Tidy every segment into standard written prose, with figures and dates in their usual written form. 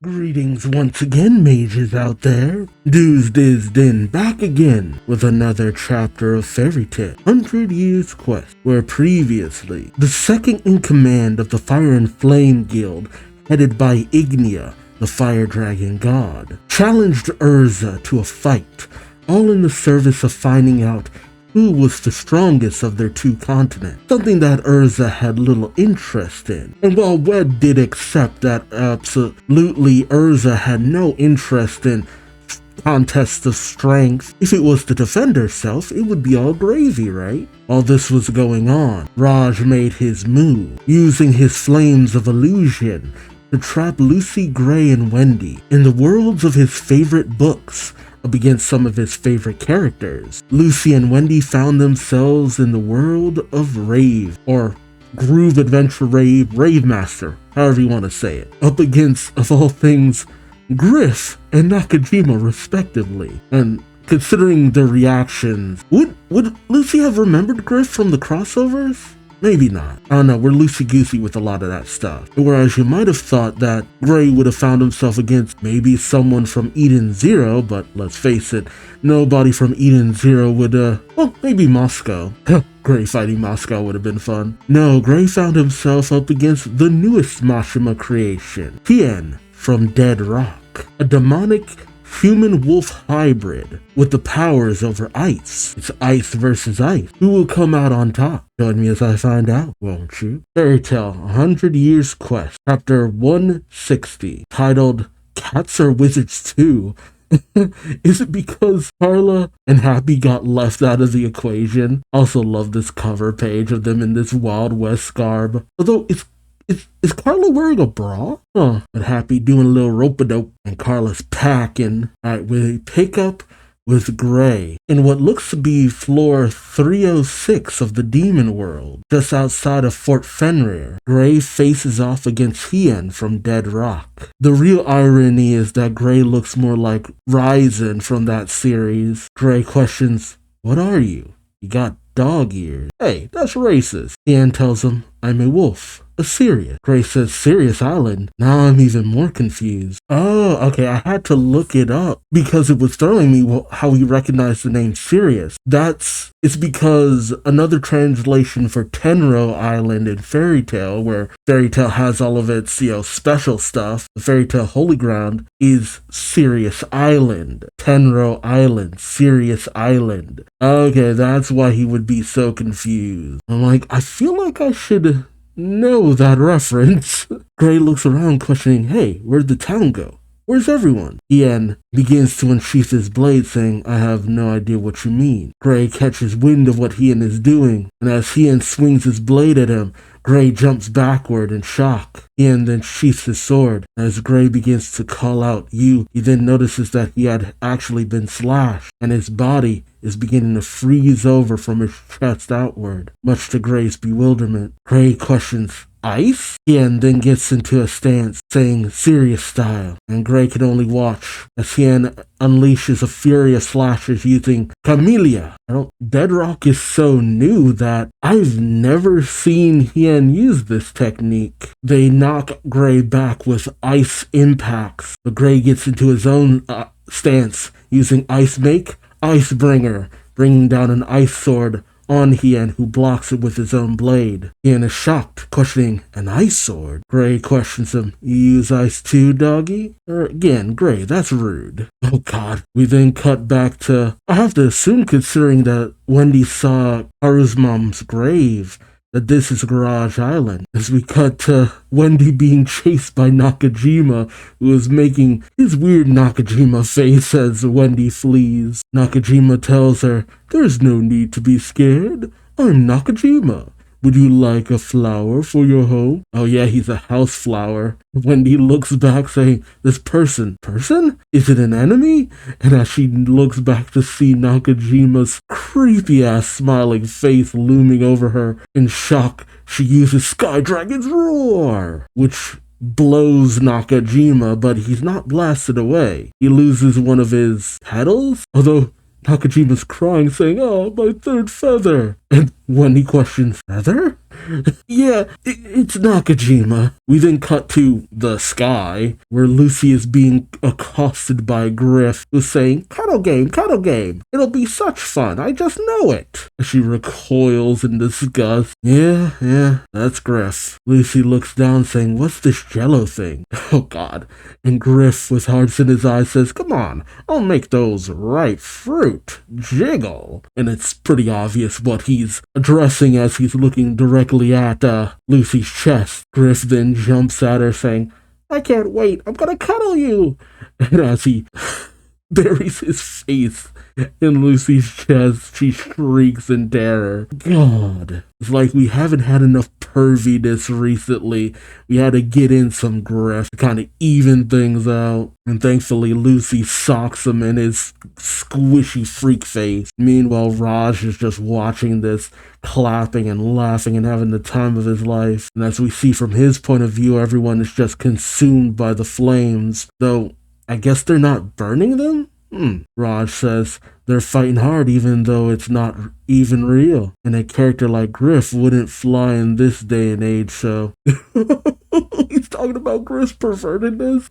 Greetings once again, mages out there. Duuz-Diz-Din back again with another chapter of Fairy Tale 100 Years Quest, where previously, the second in command of the Fire and Flame Guild, headed by Ignia, the Fire Dragon God, challenged Urza to a fight, all in the service of finding out who was the strongest of their two continents, something that Urza had little interest in. And while Wed did accept that absolutely Urza had no interest in contests of strength, if it was to defend herself, it would be all gravy, right? While this was going on, Raj made his move, using his flames of illusion to trap Lucy, Gray, and Wendy in the worlds of his favorite books, up against some of his favorite characters. Lucy and Wendy found themselves in the world of Rave, or Groove Adventure Rave, Rave Master, however you want to say it, up against, of all things, Griff and Nakajima respectively. And considering their reactions, would Lucy have remembered Griff from the crossovers? Maybe not. I don't know, we're loosey-goosey with a lot of that stuff. Whereas you might have thought that Gray would have found himself against maybe someone from Eden Zero, but let's face it, nobody from Eden Zero would, well, maybe Moscow. Gray fighting Moscow would have been fun. No, Gray found himself up against the newest Mashima creation, Tien from Dead Rock, a demonic human-wolf hybrid with the powers over ice. It's ice versus ice. Who will come out on top? Join me as I find out, won't you? Fairy Tale 100 Years Quest, Chapter 160, titled Cats Are Wizards Too. Is it because Carla and Happy got left out of the equation? Also love this cover page of them in this Wild West garb. Although is Carla wearing a bra? Huh. But Happy doing a little rope-a-dope and Carla's packing. Alright, we pick up with Gray in what looks to be floor 306 of the Demon World, just outside of Fort Fenrir. Gray faces off against Hien from Dead Rock. The real irony is that Gray looks more like Ryzen from that series. Gray questions, "What are you? You got dog ears." Hey, that's racist. Hien tells him, "I'm a wolf. Sirius." Gray says, "Sirius Island?" Now I'm even more confused. Oh, okay, I had to look it up because it was throwing me how he recognized the name Sirius. It's because another translation for Tenro Island in Fairy Tale, where Fairy Tale has all of its, special stuff, the Fairy Tale Holy Ground, is Sirius Island. Tenro Island, Sirius Island. Okay, that's why he would be so confused. I'm like, I feel like I should know that reference. Gray looks around questioning, "Hey, where'd the town go? Where's everyone?" Hien begins to unsheath his blade, saying, "I have no idea what you mean." Gray catches wind of what Hien is doing, and as Hien swings his blade at him, Gray jumps backward in shock. Hien then sheaths his sword. As Gray begins to call out, "You," he then notices that he had actually been slashed, and his body is beginning to freeze over from his chest outward, much to Gray's bewilderment. Gray questions, "Ice?" Hien then gets into a stance, saying "Sirius style," and Gray can only watch as Hien unleashes a fury of slashes using Camellia. Dead Rock is so new that I've never seen Hien use this technique. They knock Gray back with ice impacts, but Gray gets into his own stance using Ice Make, Icebringer, bringing down an ice sword on Hien, who blocks it with his own blade. Hien is shocked, questioning, "An ice sword?" Gray questions him, "You use ice too, doggy?" Again, Gray, that's rude. Oh god. We then cut back to, I have to assume, considering that Wendy saw Haru's mom's grave, that this is Garage Island, as we cut to Wendy being chased by Nakajima, who is making his weird Nakajima face as Wendy flees. Nakajima tells her, "There's no need to be scared. I'm Nakajima. Would you like a flower for your home?" Oh yeah, he's a house flower. Wendy looks back saying, "This person? Is it an enemy?" And as she looks back to see Nakajima's creepy-ass smiling face looming over her, in shock, she uses Sky Dragon's Roar, which blows Nakajima, but he's not blasted away. He loses one of his petals, although Nakajima's crying, saying, "Oh, my third feather." And Wendy questions, "Feather?" Yeah, it's Nakajima. We then cut to the sky, where Lucy is being accosted by Griff, who's saying, cuddle game, cuddle game. It'll be such fun, I just know it. She recoils in disgust. Yeah, that's Griff. Lucy looks down saying, what's this jello thing? Oh god. And Griff, with hearts in his eyes, says, come on, I'll make those ripe fruit jiggle. And it's pretty obvious what he's addressing as he's looking directly at Lucy's chest. Griff then jumps at her saying, I can't wait, I'm gonna cuddle you. And as he buries his face in Lucy's chest, she shrieks in terror. God, it's like we haven't had enough perviness recently. We had to get in some Griff to kind of even things out. And thankfully, Lucy socks him in his squishy freak face. Meanwhile, Raj is just watching this, clapping and laughing and having the time of his life. And as we see from his point of view, everyone is just consumed by the flames. Though, I guess they're not burning them? Raj says they're fighting hard even though it's not even real. And a character like Griff wouldn't fly in this day and age, so... He's talking about Griff's pervertedness?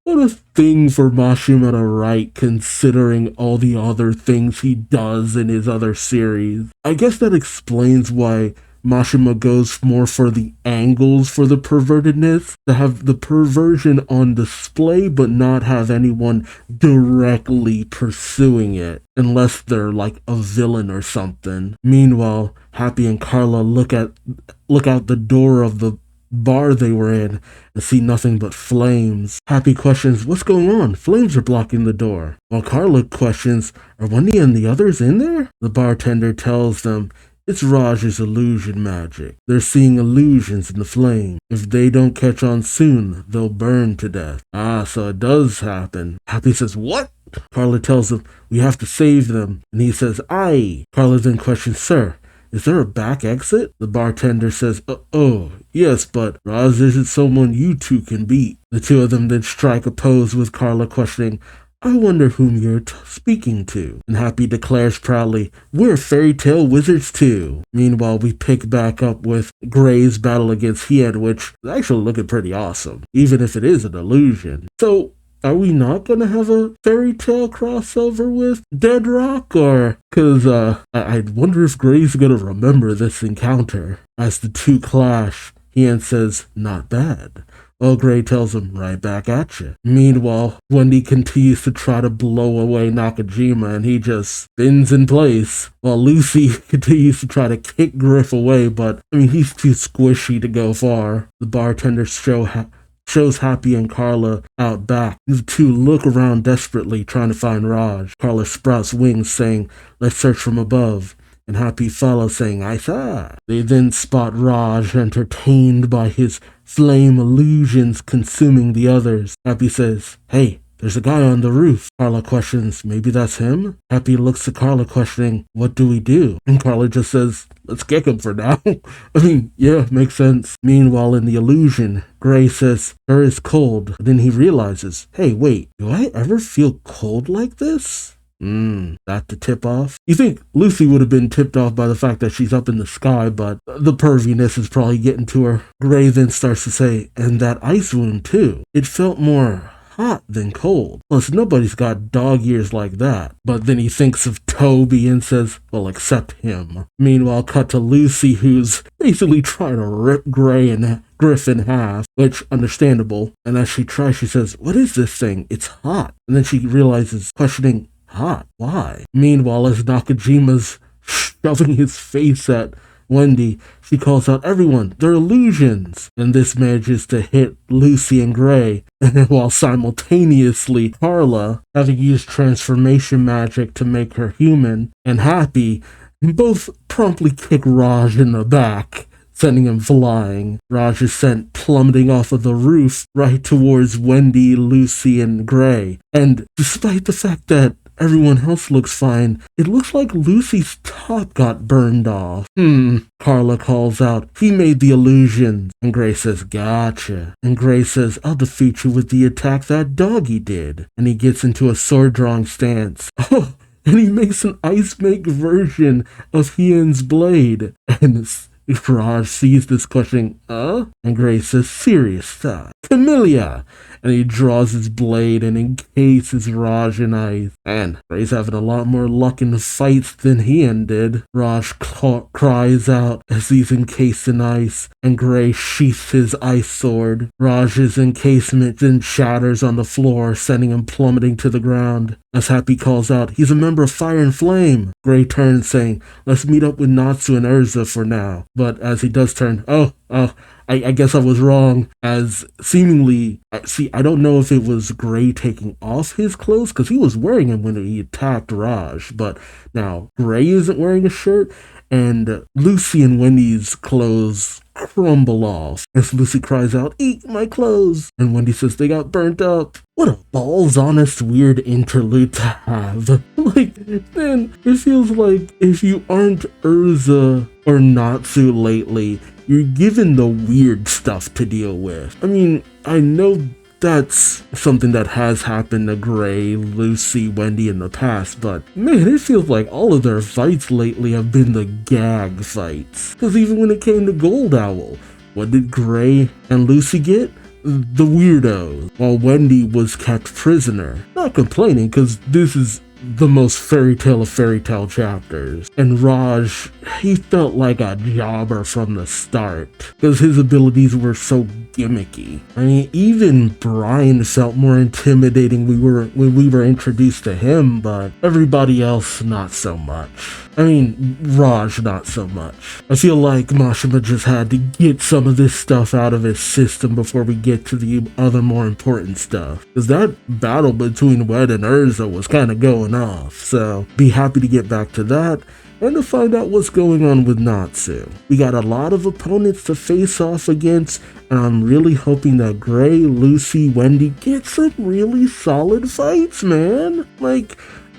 What a thing for Mashima to write, considering all the other things he does in his other series. I guess that explains why Mashima goes more for the angles for the pervertedness, to have the perversion on display but not have anyone directly pursuing it, unless they're like a villain or something. Meanwhile, Happy and Carla look out the door of the bar they were in and see nothing but flames. Happy questions, what's going on? Flames are blocking the door. While Carla questions, are Wendy and the others in there? The bartender tells them, it's Raj's illusion magic. They're seeing illusions in the flame. If they don't catch on soon, they'll burn to death. Ah, so it does happen. Happy says, what? Carla tells him, we have to save them. And he says, aye. Carla then questions, sir, is there a back exit? The bartender says, oh, yes, but Raj isn't someone you two can beat. The two of them then strike a pose with Carla questioning, I wonder whom you're speaking to. And Happy declares proudly, we're fairy tale wizards too. Meanwhile, we pick back up with Gray's battle against Hied, which is actually looking pretty awesome, even if it is an illusion. So, are we not going to have a fairy tale crossover with Dead Rock? Or, because I wonder if Gray's going to remember this encounter. As the two clash, Hied says, not bad. Well, Gray tells him, right back at you. Meanwhile, Wendy continues to try to blow away Nakajima, and he just spins in place, while Lucy continues to try to kick Griff away, but, he's too squishy to go far. The bartender shows Happy and Carla out back. The two look around desperately, trying to find Raj. Carla sprouts wings, saying, let's search from above. And Happy follows, saying, I saw. They then spot Raj, entertained by his flame illusions consuming the others. Happy says, hey, there's a guy on the roof. Carla questions, maybe that's him? Happy looks at Carla questioning, what do we do? And Carla just says, let's kick him for now. Yeah, makes sense. Meanwhile, in the illusion, Gray says, her is cold. But then he realizes, hey, wait, do I ever feel cold like this? That the tip off? You think Lucy would have been tipped off by the fact that she's up in the sky, but the perviness is probably getting to her. Gray then starts to say, and that ice wound too. It felt more hot than cold. Plus, nobody's got dog ears like that. But then he thinks of Toby and says, well, except him. Meanwhile, cut to Lucy, who's basically trying to rip Gray and Griff in half, which, understandable. And as she tries, she says, what is this thing? It's hot. And then she realizes, questioning, hot? Why? Meanwhile, as Nakajima's shoving his face at Wendy, she calls out, everyone, they're illusions. And this manages to hit Lucy and Gray, while simultaneously Carla, having used transformation magic to make her human, and Happy, both promptly kick Raj in the back, sending him flying. Raj is sent plummeting off of the roof right towards Wendy, Lucy, and Gray. And despite the fact that everyone else looks fine, it looks like Lucy's top got burned off. Carla calls out, he made the illusions. And Gray says, gotcha. And Gray says, I'll defeat you with the attack that doggy did. And he gets into a sword drawing stance. Oh, and he makes an ice make version of Hien's blade. And Raj sees this questioning, And Gray says, serious stuff. Camellia! And he draws his blade and encases Raj in ice. And Gray's having a lot more luck in the fights than Hien did. Raj cries out as he's encased in ice, and Gray sheaths his ice sword. Raj's encasement then shatters on the floor, sending him plummeting to the ground. As Happy calls out, he's a member of Fire and Flame. Gray turns, saying, let's meet up with Natsu and Urza for now. But as he does turn, I guess I was wrong, as seemingly, I don't know if it was Gray taking off his clothes, because he was wearing them when he attacked Raj, but now Gray isn't wearing a shirt, and Lucy and Wendy's clothes crumble off as Lucy cries out, eat my clothes, and Wendy says they got burnt up. What a balls-honest weird interlude to have. Man, it feels like if you aren't Urza or Natsu lately, you're given the weird stuff to deal with. I mean, I know that's something that has happened to Gray, Lucy, Wendy in the past, but man, it feels like all of their fights lately have been the gag fights. Because even when it came to Gold Owl, what did Gray and Lucy get? The weirdos, while Wendy was kept prisoner. Not complaining, because this is the most fairy tale of fairy tale chapters. And Raj, he felt like a jobber from the start, because his abilities were so gimmicky. I mean, even Brian felt more intimidating when we were introduced to him, but everybody else not so much. I mean, Raj not so much. I feel like Mashima just had to get some of this stuff out of his system before we get to the other more important stuff. Because that battle between Wed and Urza was kind of going off. So, be happy to get back to that and to find out what's going on with Natsu. We got a lot of opponents to face off against, and I'm really hoping that Gray, Lucy, Wendy get some really solid fights, man.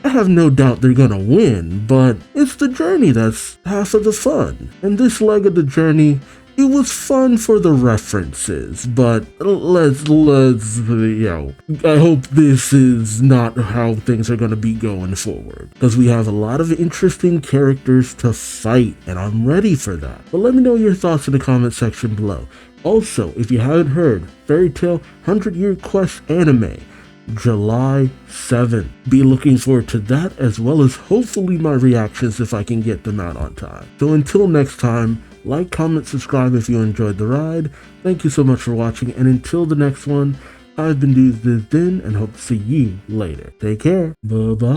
I have no doubt they're gonna win, but it's the journey that's half of the fun. And this leg of the journey, it was fun for the references, but let's I hope this is not how things are gonna be going forward, because we have a lot of interesting characters to fight, and I'm ready for that. But let me know your thoughts in the comment section below. Also, if you haven't heard, Fairy Tail 100 Year Quest Anime, July 7th. Be looking forward to that, as well as hopefully my reactions if I can get them out on time. So until next time, like, comment, subscribe if you enjoyed the ride. Thank you so much for watching, and until the next one, I've been Duuz-Diz-Din and hope to see you later. Take care. Bye-bye.